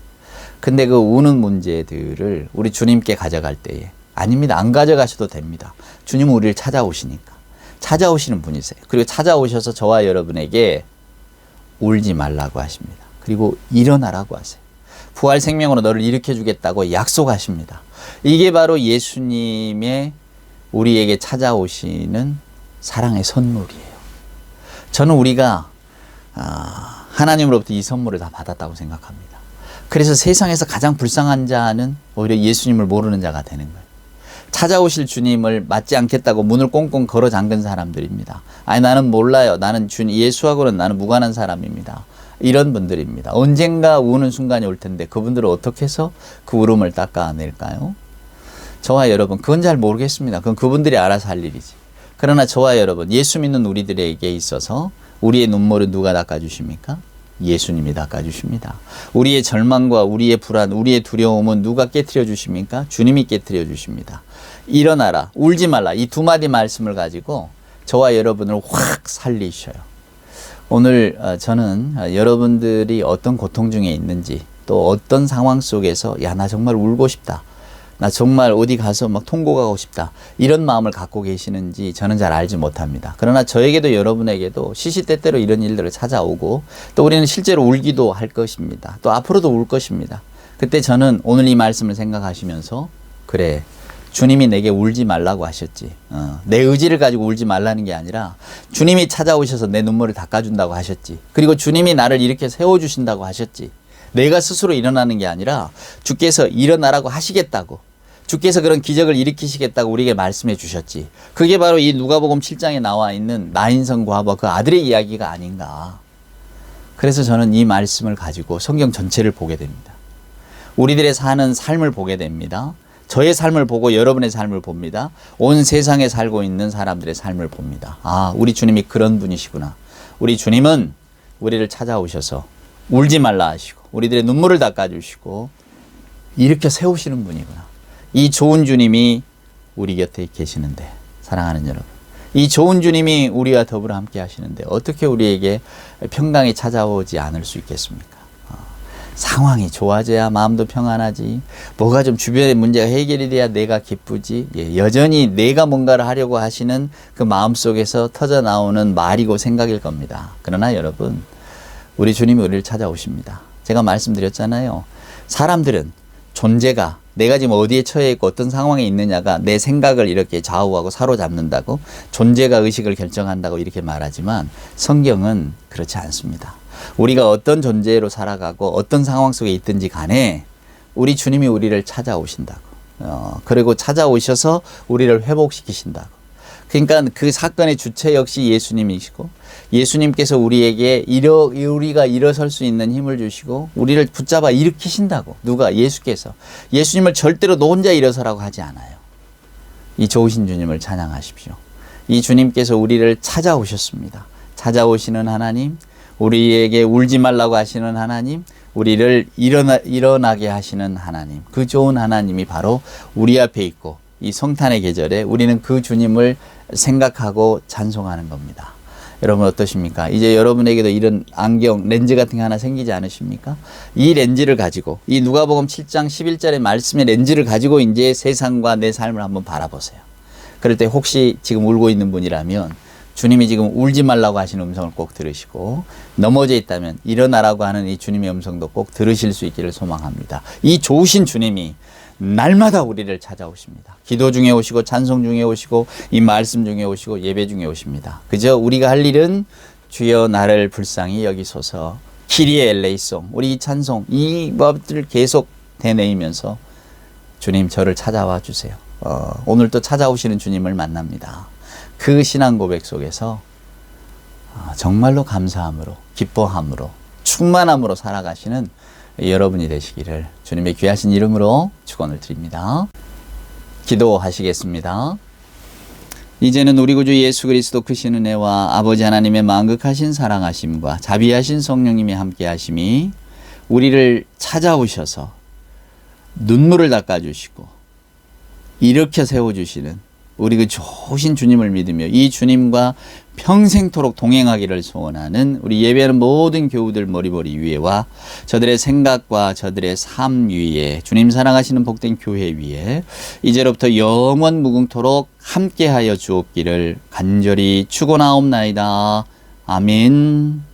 근데 그 우는 문제들을 우리 주님께 가져갈 때에, 아닙니다. 안 가져가셔도 됩니다. 주님은 우리를 찾아오시니까. 찾아오시는 분이세요. 그리고 찾아오셔서 저와 여러분에게 울지 말라고 하십니다. 그리고 일어나라고 하세요. 부활 생명으로 너를 일으켜 주겠다고 약속하십니다. 이게 바로 예수님의 우리에게 찾아오시는 사랑의 선물이에요. 저는 우리가 하나님으로부터 이 선물을 다 받았다고 생각합니다. 그래서 세상에서 가장 불쌍한 자는 오히려 예수님을 모르는 자가 되는 거예요. 찾아오실 주님을 맞지 않겠다고 문을 꽁꽁 걸어 잠근 사람들입니다. 아니, 나는 몰라요. 나는 예수하고는 나는 무관한 사람입니다. 이런 분들입니다. 언젠가 우는 순간이 올 텐데 그분들은 어떻게 해서 그 울음을 닦아낼까요? 저와 여러분, 그건 잘 모르겠습니다. 그건 그분들이 알아서 할 일이지. 그러나 저와 여러분, 예수 믿는 우리들에게 있어서 우리의 눈물을 누가 닦아주십니까? 예수님이 닦아주십니다. 우리의 절망과 우리의 불안, 우리의 두려움은 누가 깨트려 주십니까? 주님이 깨트려 주십니다. 일어나라, 울지 말라, 이 두 마디 말씀을 가지고 저와 여러분을 확 살리셔요. 오늘 저는 여러분들이 어떤 고통 중에 있는지, 또 어떤 상황 속에서 야, 나 정말 울고 싶다, 나 정말 어디 가서 막 통곡하고 싶다, 이런 마음을 갖고 계시는지 저는 잘 알지 못합니다. 그러나 저에게도 여러분에게도 시시때때로 이런 일들을 찾아오고 또 우리는 실제로 울기도 할 것입니다. 또 앞으로도 울 것입니다. 그때 저는 오늘 이 말씀을 생각하시면서, 그래, 주님이 내게 울지 말라고 하셨지. 내 의지를 가지고 울지 말라는 게 아니라 주님이 찾아오셔서 내 눈물을 닦아준다고 하셨지. 그리고 주님이 나를 이렇게 세워주신다고 하셨지. 내가 스스로 일어나는 게 아니라 주께서 일어나라고 하시겠다고, 주께서 그런 기적을 일으키시겠다고 우리에게 말씀해 주셨지. 그게 바로 이 누가복음 7장에 나와 있는 나인성 과부와 그 아들의 이야기가 아닌가. 그래서 저는 이 말씀을 가지고 성경 전체를 보게 됩니다. 우리들의 사는 삶을 보게 됩니다. 저의 삶을 보고 여러분의 삶을 봅니다. 온 세상에 살고 있는 사람들의 삶을 봅니다. 아, 우리 주님이 그런 분이시구나. 우리 주님은 우리를 찾아오셔서 울지 말라 하시고 우리들의 눈물을 닦아주시고 일으켜 세우시는 분이구나. 이 좋은 주님이 우리 곁에 계시는데, 사랑하는 여러분, 이 좋은 주님이 우리와 더불어 함께 하시는데 어떻게 우리에게 평강이 찾아오지 않을 수 있겠습니까? 상황이 좋아져야 마음도 평안하지, 뭐가 좀 주변의 문제가 해결이 돼야 내가 기쁘지, 여전히 내가 뭔가를 하려고 하시는 그 마음속에서 터져 나오는 말이고 생각일 겁니다. 그러나 여러분, 우리 주님이 우리를 찾아오십니다. 제가 말씀드렸잖아요. 사람들은 존재가, 내가 지금 어디에 처해 있고 어떤 상황에 있느냐가 내 생각을 이렇게 좌우하고 사로잡는다고, 존재가 의식을 결정한다고 이렇게 말하지만 성경은 그렇지 않습니다. 우리가 어떤 존재로 살아가고 어떤 상황 속에 있든지 간에 우리 주님이 우리를 찾아오신다고, 그리고 찾아오셔서 우리를 회복시키신다고. 그러니까 그 사건의 주체 역시 예수님이시고 예수님께서 우리에게 우리가 일어설 수 있는 힘을 주시고 우리를 붙잡아 일으키신다고. 누가? 예수께서. 예수님을 절대로 너 혼자 일어서라고 하지 않아요. 이 좋으신 주님을 찬양하십시오. 이 주님께서 우리를 찾아오셨습니다. 찾아오시는 하나님, 우리에게 울지 말라고 하시는 하나님, 우리를 일어나게 하시는 하나님, 그 좋은 하나님이 바로 우리 앞에 있고 이 성탄의 계절에 우리는 그 주님을 생각하고 찬송하는 겁니다. 여러분 어떠십니까? 이제 여러분에게도 이런 안경, 렌즈 같은 게 하나 생기지 않으십니까? 이 렌즈를 가지고 이 누가복음 7장 11절의 말씀의 렌즈를 가지고 이제 세상과 내 삶을 한번 바라보세요. 그럴 때 혹시 지금 울고 있는 분이라면 주님이 지금 울지 말라고 하시는 음성을 꼭 들으시고 넘어져 있다면 일어나라고 하는 이 주님의 음성도 꼭 들으실 수 있기를 소망합니다. 이 좋으신 주님이 날마다 우리를 찾아오십니다. 기도 중에 오시고 찬송 중에 오시고 이 말씀 중에 오시고 예배 중에 오십니다. 그저 우리가 할 일은 주여 나를 불쌍히 여기소서, 키리에 엘레이송, 우리 이 찬송 이 법들을 계속 되뇌이면서 주님 저를 찾아와 주세요. 오늘 또 찾아오시는 주님을 만납니다. 그 신앙 고백 속에서 정말로 감사함으로 기뻐함으로 충만함으로 살아가시는 여러분이 되시기를 주님의 귀하신 이름으로 축원을 드립니다. 기도하시겠습니다. 이제는 우리 구주 예수 그리스도 크신 은혜와 아버지 하나님의 만극하신 사랑하심과 자비하신 성령님의 함께하심이 우리를 찾아오셔서 눈물을 닦아주시고 일으켜 세워주시는 우리 그 좋으신 주님을 믿으며 이 주님과 평생토록 동행하기를 소원하는 우리 예배하는 모든 교우들 머리머리 위에와 저들의 생각과 저들의 삶 위에 주님 사랑하시는 복된 교회 위에 이제로부터 영원 무궁토록 함께하여 주옵기를 간절히 축원하옵나이다. 아멘.